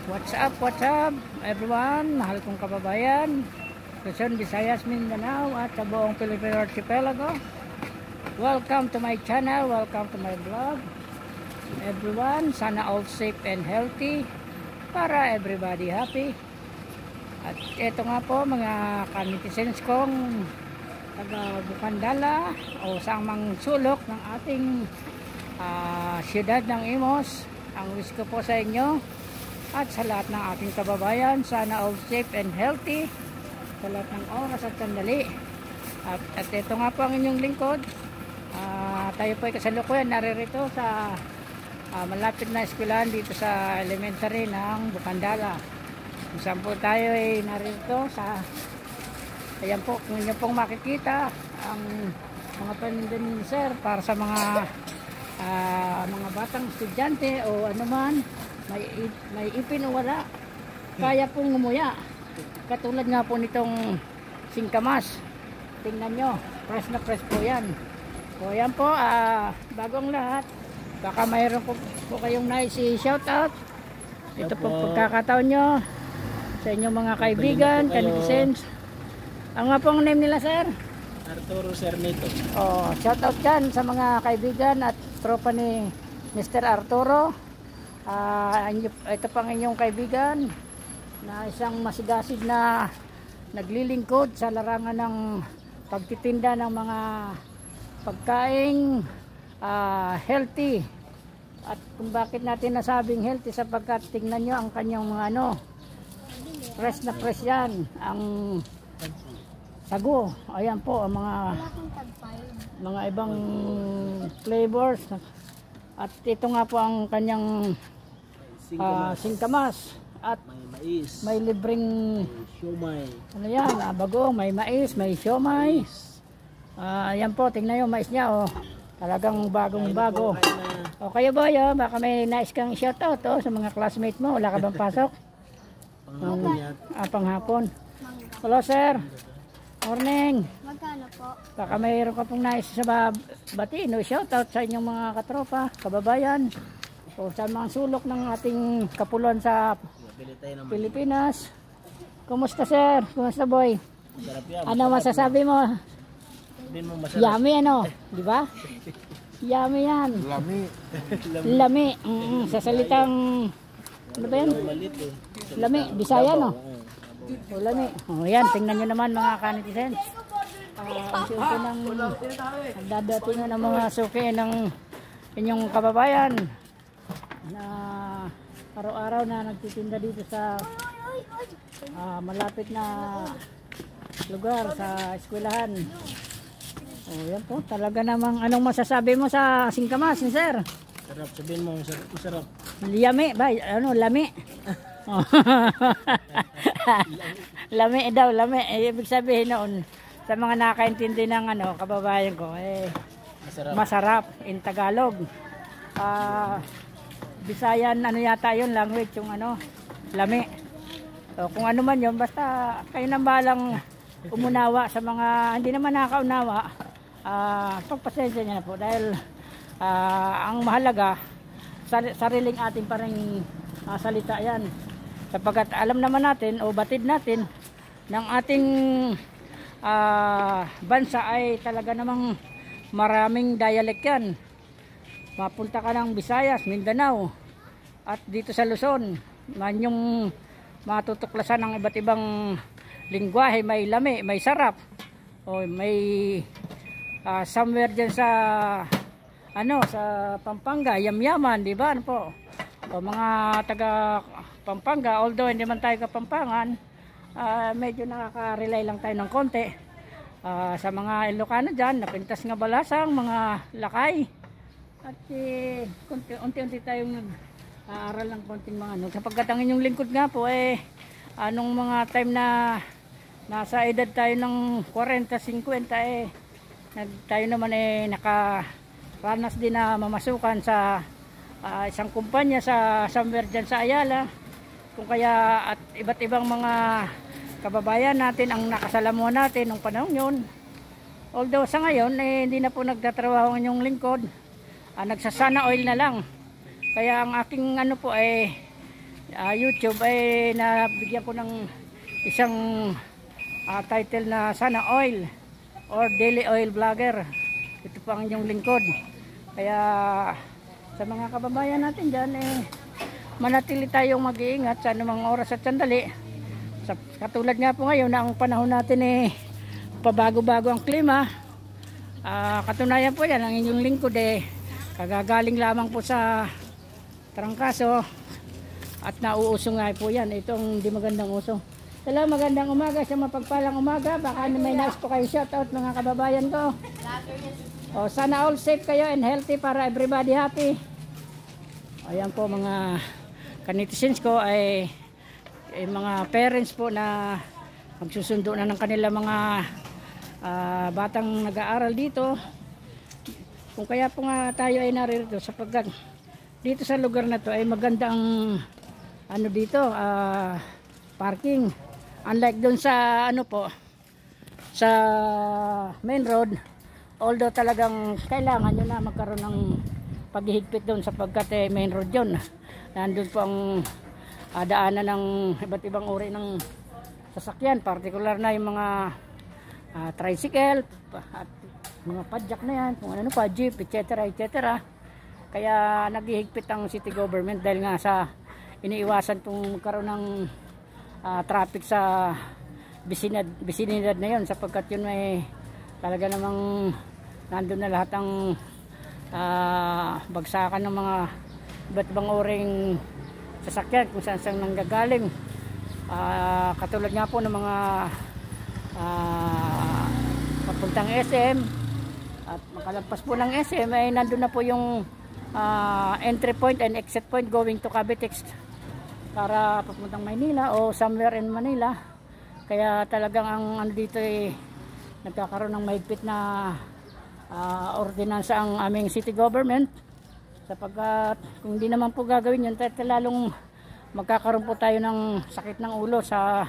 What's up everyone, mahal kong kababayan, Luzon, Visayas, Mindanao at sa buong Philippine Archipelago. Welcome to my channel, welcome to my vlog. Everyone, sana all safe and healthy para everybody happy. At ito nga po mga kanitizens kong taga Bukandala o sa mang sulok ng ating siyudad ng Imos. Ang wish ko po sa inyo at sa lahat ng ating kababayan, sana all safe and healthy sa lahat ng oras at sandali. At ito nga po ang inyong lingkod. Tayo po ay kasalukuyan naririto sa malapit na eskwelahan dito sa elementary ng Bukandala. Kung saan po tayo ay naririto sa, ayan po, kung inyo pong makikita ang mga paninda ni sir para sa mga batang estudyante o anuman may ipin o wala, kaya pong ngumuya. Katulad nga po nitong singkamas, tingnan nyo, press na press po yan. So yan po, bagong lahat, baka mayroon po kayong nice shoutout. Ito po pagkakataon nyo sa inyong mga kaibigan, kanitizens. Ang nga pong name nila sir? Arturo Cernito. Oh, shoutout dyan sa mga kaibigan at tropa ni Mr. Arturo. Ito pang inyong kaibigan na isang masigasig na naglilingkod sa larangan ng pagtitinda ng mga pagkaing healthy. At kung bakit natin nasabing healthy, sapagkat tingnan nyo ang kanyang mga fresh na fresh yan, ang sago, ayan po ang mga ibang flavors. At ito nga po ang kanyang singkamas at may mais, may libreng siomay, ano yan, bagong may mais, may siomay. Ayan po, tingnan nyo mais niya, talagang bagong bago. O kayo boy, baka may nice kang shoutout sa mga classmate mo. Wala ka bang pasok? Panghapon. Hello sir, morning. Magkano po? Baka mayroon ka pong nice sa bati, shoutout sa inyong mga katropa, kababayan, o sa mga sulok ng ating kapuluan sa Pilipinas. Kumusta sir? Kumusta boy? Ano masasabi mo? Yummy di ba? Yummy yan. Lami. Sa salitang ano ba yan? Lami, Bisaya O lami. Yan, tingnan nyo naman mga kanitizens. Unti-unti nang nagdadating ng mga suki ng inyong kababayan na araw-araw na nagtitinda dito sa malapit na lugar sa eskwelahan. Yan po, talaga namang anong masasabi mo sa singkamas ni sir? Sarap, sabihin mo, sarap. Lami ba? Lami? Lami daw, lami. Ibig sabihin noon sa mga nakaintindi ng kababayan ko, masarap in Tagalog. Bisayan yata yun language, yung lami. So, kung ano man yun, basta kayo nang balang umunawa sa mga hindi naman nakaunawa. Pagpasensya niya na po dahil ang mahalaga sariling ating parang salita yan, sapagkat alam naman natin o batid natin ng ating bansa ay talaga namang maraming dialect yan. Mapunta ka ng Visayas, Mindanao at dito sa Luzon, man yung matutuklasan ng iba't ibang lingwahe. May lami, may sarap, o may somewhere dyan sa sa Pampanga, yamyaman, di ba? Po? O mga taga Pampanga, although hindi man tayo kapampangan, medyo nakaka-relay lang tayo ng konti sa mga Ilocano dyan, napintas nga balasang mga lakay. At unti-unti tayong aaral ng konting mga sapagkat ang inyong lingkod nga po anong mga time na nasa edad tayo ng 40-50 tayo naman nakaranas din na mamasukan sa isang kumpanya sa somewhere dyan sa Ayala, kung kaya at iba't ibang mga kababayan natin ang nakasalamuhan natin nung panahon yun. Although sa ngayon hindi na po nagtatrabaho ang inyong lingkod, nagsasana oil na lang. Kaya ang aking YouTube ay nabigyan ko ng isang title na Sana Oil or Daily Oil Vlogger. Ito po ang inyong lingkod. Kaya sa mga kababayan natin dyan, manatili tayong mag-iingat sa anumang oras at sandali. Katulad nga po ngayon na ang panahon natin pabago-bago ang klima. Katunayan po yan, ang inyong lingkod kagagaling lamang po sa trangkaso at nauuso nga po yan. Itong di magandang uso. Hello, magandang umaga, sa mapagpalang umaga. Baka may nais po kayo shoutout mga kababayan ko. Sana all safe kayo and healthy para everybody happy. Ayan po mga kanitizens ko ay mga parents po na magsusundo na ng kanila mga batang nag-aaral dito. Kung kaya po nga tayo ay naririto sapagkat dito sa lugar na to ay magandang dito parking. Unlike doon sa sa main road, although talagang kailangan nyo na magkaroon ng paghihigpit doon sapagkat main road yun. Nandun po ang daanan ng iba't ibang uri ng sasakyan, partikular na yung mga tricycle at mga padjak na yan, kung ano pa, jeep, etc. etc. Kaya naghihigpit ang city government dahil nga sa iniiwasan kung magkaroon ng traffic sa bisinidad na yun sapagkat yun ay talaga namang nandun na lahat ang bagsakan ng mga iba't ibang uring sasakyan kung saan saan nanggagaling. Katulad nga po ng mga papuntang SM at makalampas po ng SM ay nandun na po yung entry point and exit point going to Cavitex para papuntang Maynila o somewhere in Manila. Kaya talagang ang dito ay nagkakaroon ng mahigpit na ordinansa ang aming city government sapagkat kung hindi naman po gagawin yun, lalong magkakaroon po tayo ng sakit ng ulo sa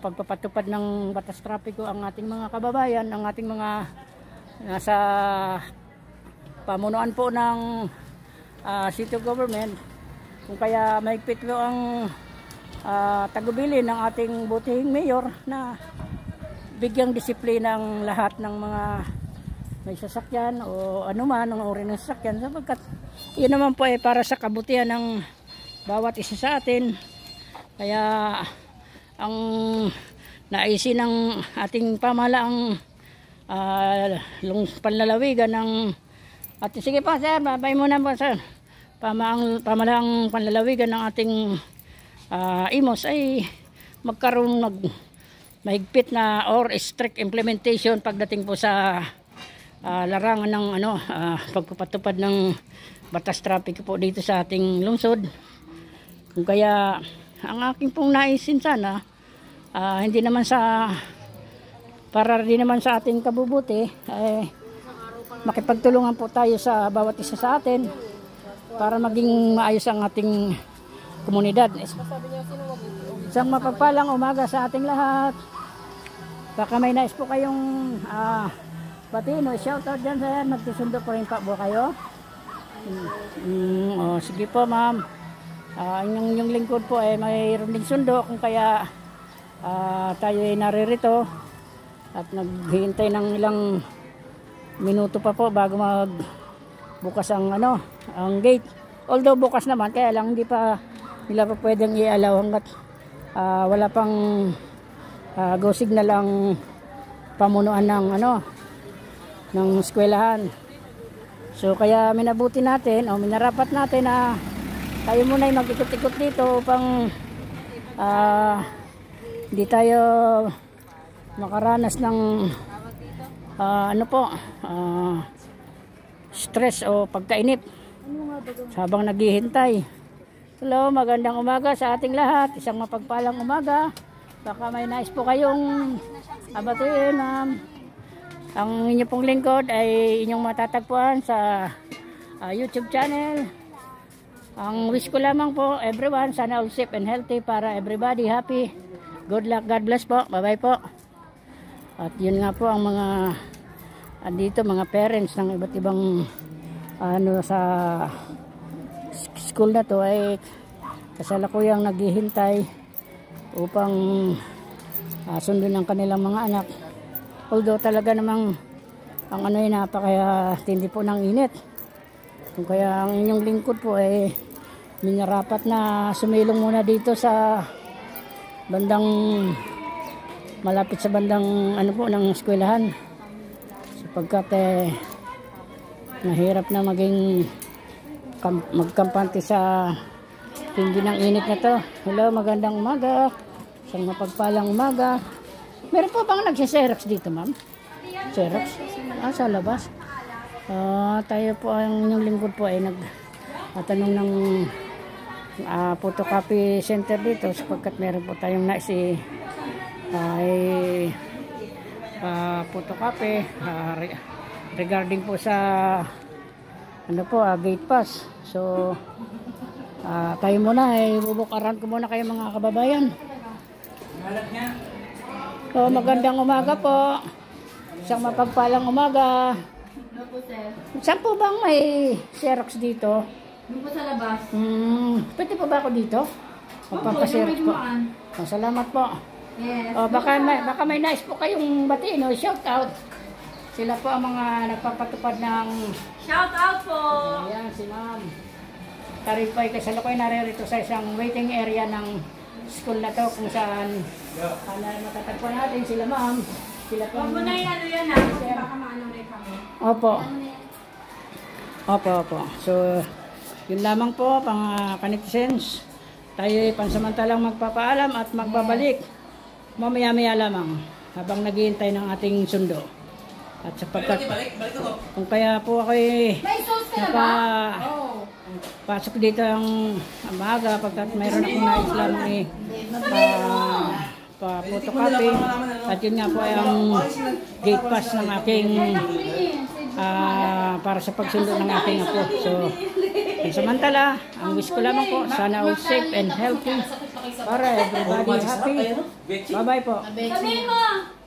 pagpapatupad ng batas trapiko ang ating mga kababayan, ang ating mga nasa pamunuan po ng city government. Kung kaya mahigpit po ang tagubilin ng ating butihing mayor na bigyang disiplina ang lahat ng mga may sasakyan o anuman ang uri ng sasakyan sapagkat yun naman po ay para sa kabutihan ng bawat isa sa atin. Kaya ang naisin ng ating pamahalaang panlalawigan ng ating, sige pa sir, babay muna po sir, pamahalaang panlalawigan ng ating IMOS ay magkaroon mahigpit na or strict implementation pagdating po sa larangan ng pagpapatupad ng batas trapiko po dito sa ating lungsod. Kung kaya ang aking pong naisin sana hindi naman para din naman sa ating kabubuti makipagtulungan po tayo sa bawat isa sa atin para maging maayos ang ating komunidad. Isang mapagpalang umaga sa ating lahat. Baka may nais po kayong batiin o shoutout dyan sir, magsusundo po rin pa po kayo. Sige po ma'am. Yung lingkod po ay mayroon din sundo kung kaya tayo ay naririto at naghihintay ng ilang minuto pa po bago magbukas ang ang gate. Although bukas naman, kaya lang hindi pa nila pa pwedeng i-allow hanggat wala pang go signal ang pamunuan ng ng eskwelahan. So kaya minabuti natin o minarapat natin na tayo muna ay mag-ikot-ikot dito upang hindi tayo makaranas ng stress o pagkainip habang naghihintay. Hello, magandang umaga sa ating lahat. Isang mapagpalang umaga. Baka may nais po kayong abatuin, ma'am. Ang inyo pong lingkod ay inyong matatagpuan sa YouTube channel. Ang wish ko lamang po, everyone, sana all safe and healthy para everybody happy. Good luck, God bless po. Bye-bye po. At yun nga po ang mga dito, mga parents ng iba't ibang sa school na to ay kasalukuyang naghihintay upang sundin ang kanilang mga anak. Although talaga namang ang ano ay napakatindi po ng init. Kung kaya ang inyong lingkod po ay minarapat na sumilong muna dito sa bandang malapit sa bandang ano po ng eskwelahan, sapagkat mahirap na maging magkampante sa tindi ng init na to. Hello, magandang umaga, isang mapagpalang umaga. Meron po bang nagsiserox dito, ma'am? Xerox? Sa labas. Tayo po ang inyong lingkod po ay nagtatanong ng photocopy center dito, sapagkat meron po tayong photocopy regarding po sa ano po, gate pass. So tayo muna bubukaran ko muna kayo mga kababayan. So magandang umaga po, isang mapagpalang umaga. Saan po bang may Xerox dito? Doon po sa labas. Pwede po ba ako dito? Magpapaserox po. Salamat po. Yes. Baka may nais po kayong batiin o shout out. Sila po ang mga nagpapatupad ng Shout out po! ayan, si ma'am. Tarin po ay kasalukuyan naririto sa isang waiting area ng school na to, kung saan matatagpuan natin sila ma'am. Sila po Huwag mo na yung ano yan ha, kasi baka maano rin kami. Opo. So, yun lamang po, pang kanitizens. Tayo ay pansamantalang magpapaalam at magbabalik mamaya-maya lamang habang naghihintay ng ating sundo. At sapagkat kung kaya po ako pasok dito ang maaga, pagkat mayroon akong nais lamang photocopy, at yun nga po ay ang gate pass ng aking para sa pagsundo ng aking apo. So samantala, ang wish ko lamang po, sana all safe and healthy para everybody happy. Bye bye po. Sabihin mo!